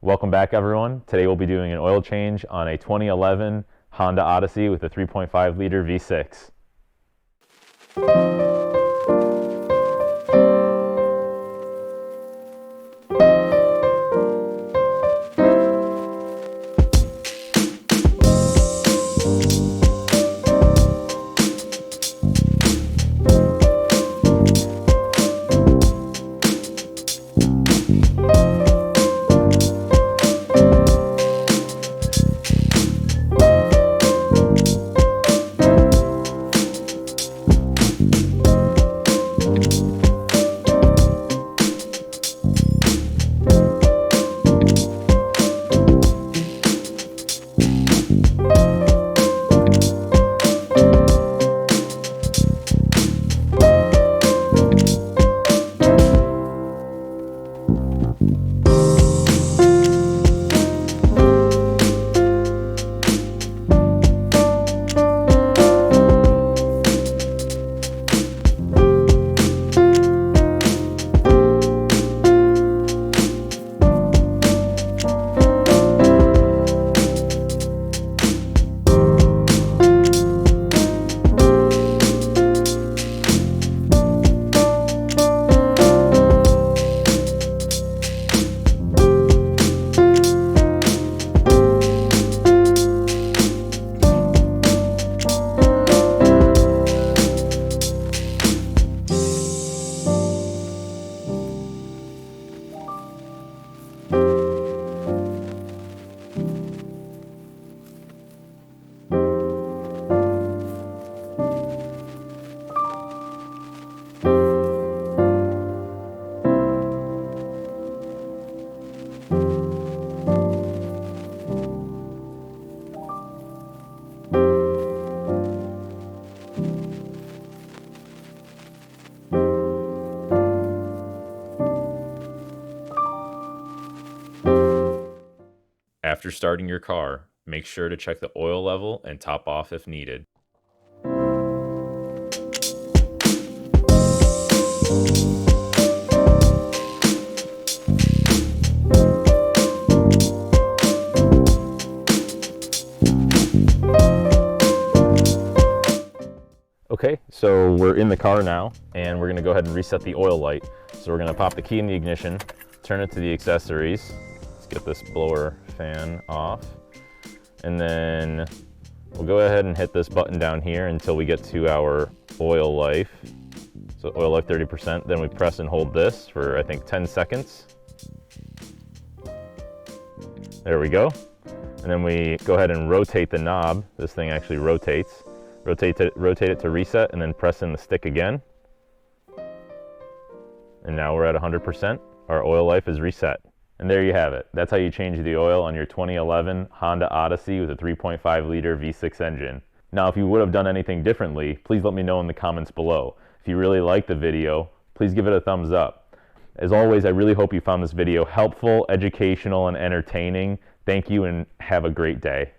Welcome back, everyone. Today we'll be doing an oil change on a 2011 Honda Odyssey with a 3.5 liter V6. After starting your car, make sure to check the oil level and top off if needed. Okay, so we're in the car now, and we're going to go ahead and reset the oil light. So we're going to pop the key in the ignition, turn it to the accessories. Let's get this blower fan off, and then we'll go ahead and hit this button down here until we get to our oil life. So oil life 30%, then we press and hold this for I think 10 seconds. There we go. And then we go ahead and rotate the knob. This thing actually rotates. Rotate it to reset, and then press in the stick again. And now we're at 100%. Our oil life is reset. And there you have it. That's how you change the oil on your 2011 Honda Odyssey with a 3.5 liter V6 engine. Now, if you would have done anything differently, please let me know in the comments below. If you really liked the video, please give it a thumbs up. As always, I really hope you found this video helpful, educational, and entertaining. Thank you, and have a great day.